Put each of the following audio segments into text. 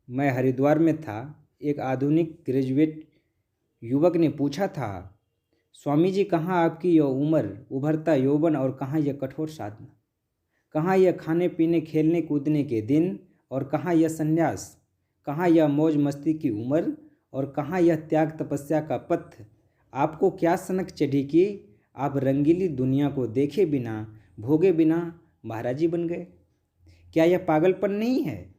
मैं हरिद्वार में था। एक आधुनिक ग्रेजुएट युवक ने पूछा था, स्वामी जी कहाँ आपकी यह उम्र, उभरता यौवन, और कहाँ यह कठोर साधना? कहाँ यह खाने पीने खेलने कूदने के दिन, और कहाँ यह संन्यास? कहाँ यह मौज मस्ती की उम्र, और कहाँ यह त्याग तपस्या का पथ? आपको क्या सनक चढ़ी कि आप रंगीली दुनिया को देखे बिना, भोगे बिना महाराजी बन गए? क्या यह पागलपन नहीं है?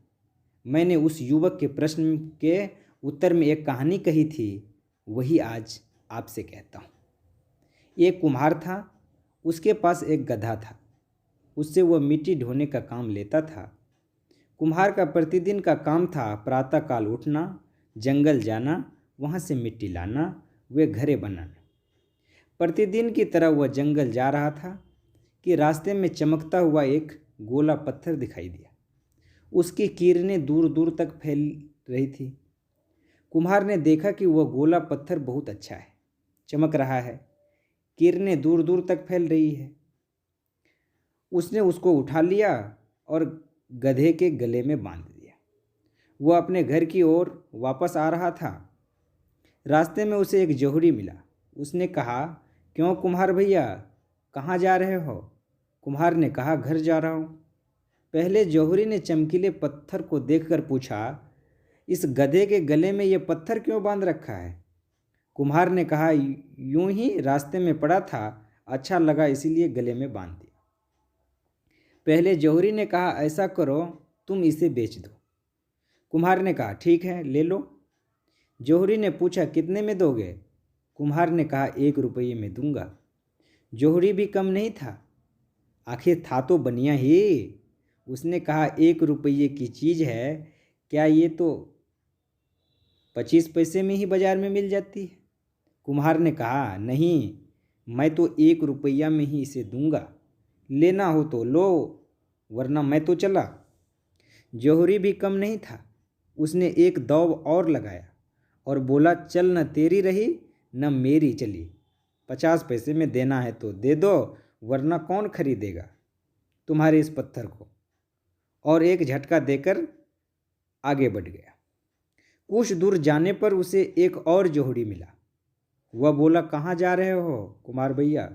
मैंने उस युवक के प्रश्न के उत्तर में एक कहानी कही थी, वही आज आपसे कहता हूँ। एक कुम्हार था, उसके पास एक गधा था। उससे वह मिट्टी ढोने का काम लेता था। कुम्हार का प्रतिदिन का काम था प्रातःकाल उठना, जंगल जाना, वहाँ से मिट्टी लाना, वे घरे बनाना। प्रतिदिन की तरह वह जंगल जा रहा था कि रास्ते में चमकता हुआ एक गोला पत्थर दिखाई दिया। उसकी किरणें दूर दूर तक फैल रही थी। कुम्हार ने देखा कि वह गोला पत्थर बहुत अच्छा है, चमक रहा है, किरणें दूर दूर तक फैल रही है। उसने उसको उठा लिया और गधे के गले में बांध दिया। वह अपने घर की ओर वापस आ रहा था। रास्ते में उसे एक जोहरी मिला। उसने कहा, क्यों कुम्हार भैया, कहाँ जा रहे हो? कुम्हार ने कहा, घर जा रहा हूँ। पहले जौहरी ने चमकीले पत्थर को देखकर पूछा, इस गधे के गले में ये पत्थर क्यों बांध रखा है? कुम्हार ने कहा, यूं ही रास्ते में पड़ा था, अच्छा लगा इसीलिए गले में बांध दिया। पहले जौहरी ने कहा, ऐसा करो, तुम इसे बेच दो। कुम्हार ने कहा, ठीक है, ले लो। जौहरी ने पूछा, कितने में दोगे? कुम्हार ने कहा, 1 रुपये में दूंगा। जौहरी भी कम नहीं था, आखिर था तो बनिया ही। उसने कहा, 1 रुपये की चीज़ है, क्या ये तो 25 पैसे में ही बाजार में मिल जाती है? कुम्हार ने कहा, नहीं, मैं तो 1 रुपया में ही इसे दूंगा, लेना हो तो लो, वरना मैं तो चला। जौहरी भी कम नहीं था, उसने एक दौव और लगाया और बोला, चल न तेरी रही न मेरी चली, 50 पैसे में देना है तो दे दो, वरना कौन खरीदेगा तुम्हारे इस पत्थर को? और एक झटका देकर आगे बढ़ गया। कुछ दूर जाने पर उसे एक और जोहरी मिला। वह बोला, कहाँ जा रहे हो कुम्हार भैया,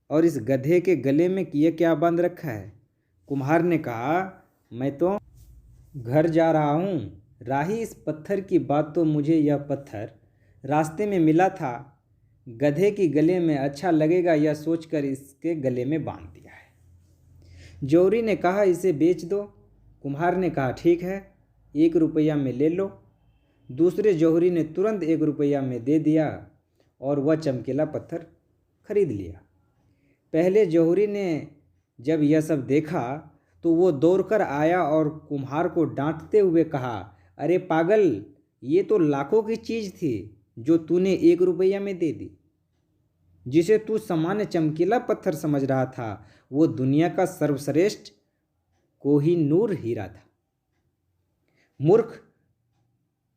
और इस गधे के गले में ये क्या बांध रखा है? कुम्हार ने कहा, मैं तो घर जा रहा हूँ, राही इस पत्थर की बात, तो मुझे यह पत्थर रास्ते में मिला था, गधे की गले में अच्छा लगेगा यह सोचकर इसके गले में बांध दिया है। जौहरी ने कहा, इसे बेच दो। कुम्हार ने कहा, ठीक है, 1 रुपया में ले लो। दूसरे जौहरी ने तुरंत 1 रुपया में दे दिया और वह चमकीला पत्थर खरीद लिया। पहले जौहरी ने जब यह सब देखा तो वो दौड़कर आया और कुम्हार को डांटते हुए कहा, अरे पागल, ये तो लाखों की चीज़ थी जो तूने 1 रुपया में दे दी। जिसे तू सामान्य चमकीला पत्थर समझ रहा था, वो दुनिया का सर्वश्रेष्ठ कोहिनूर हीरा था। मूर्ख,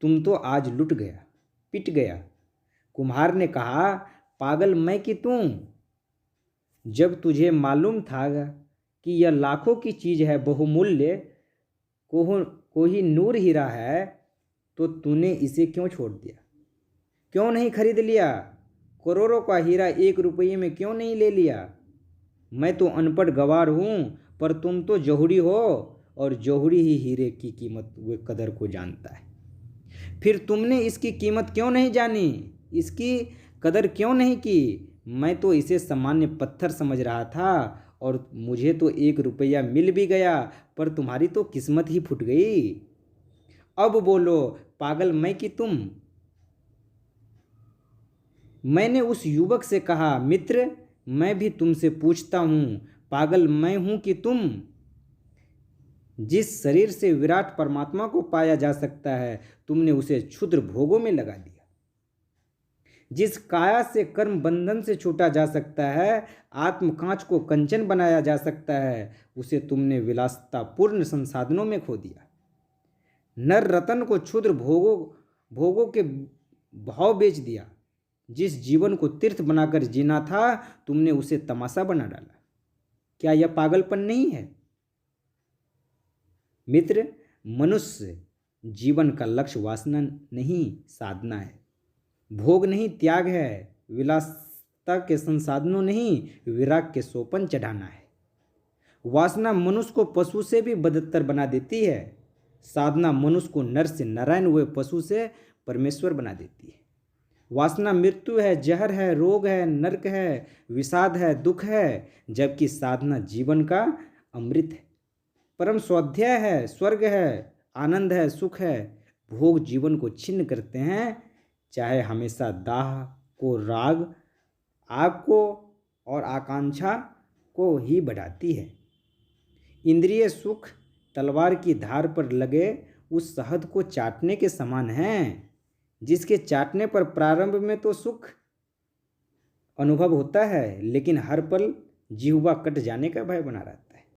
तुम तो आज लुट गया, पिट गया। कुम्हार ने कहा, पागल मैं कि तू? जब तुझे मालूम था कि यह लाखों की चीज़ है, बहुमूल्य कोहिनूर हीरा है, तो तूने इसे क्यों छोड़ दिया? क्यों नहीं खरीद लिया? करोड़ों का हीरा 1 रुपये में क्यों नहीं ले लिया? मैं तो अनपढ़ गवार हूँ, पर तुम तो जौहरी हो, और जौहरी ही हीरे की कीमत व कदर को जानता है। फिर तुमने इसकी कीमत क्यों नहीं जानी, इसकी कदर क्यों नहीं की? मैं तो इसे सामान्य पत्थर समझ रहा था, और मुझे तो 1 रुपया मिल भी गया, पर तुम्हारी तो किस्मत ही फूट गई। अब बोलो, पागल मैं कि तुम? मैंने उस युवक से कहा, मित्र, मैं भी तुमसे पूछता हूँ, पागल मैं हूँ कि तुम? जिस शरीर से विराट परमात्मा को पाया जा सकता है, तुमने उसे क्षुद्र भोगों में लगा दिया। जिस काया से कर्म बंधन से छूटा जा सकता है, आत्मकांच को कंचन बनाया जा सकता है, उसे तुमने विलासितापूर्ण संसाधनों में खो दिया। नर रतन को क्षुद्र भोगों भोगों के भाव बेच दिया। जिस जीवन को तीर्थ बनाकर जीना था, तुमने उसे तमाशा बना डाला। क्या यह पागलपन नहीं है? मित्र, मनुष्य जीवन का लक्ष्य वासना नहीं साधना है, भोग नहीं त्याग है, विलासता के संसाधनों नहीं विराग के सोपन चढ़ाना है। वासना मनुष्य को पशु से भी बदतर बना देती है, साधना मनुष्य को नर से नारायण हुए पशु से परमेश्वर बना देती है। वासना मृत्यु है, जहर है, रोग है, नरक है, विषाद है, दुख है, जबकि साधना जीवन का अमृत है, परम स्वाध्याय है, स्वर्ग है, आनंद है, सुख है। भोग जीवन को छिन्न करते हैं, चाहे हमेशा दाह को राग, आग को और आकांक्षा को ही बढ़ाती है। इंद्रिय सुख तलवार की धार पर लगे उस शहद को चाटने के समान हैं, जिसके चाटने पर प्रारंभ में तो सुख अनुभव होता है, लेकिन हर पल जिह्वा कट जाने का भय बना रहता है।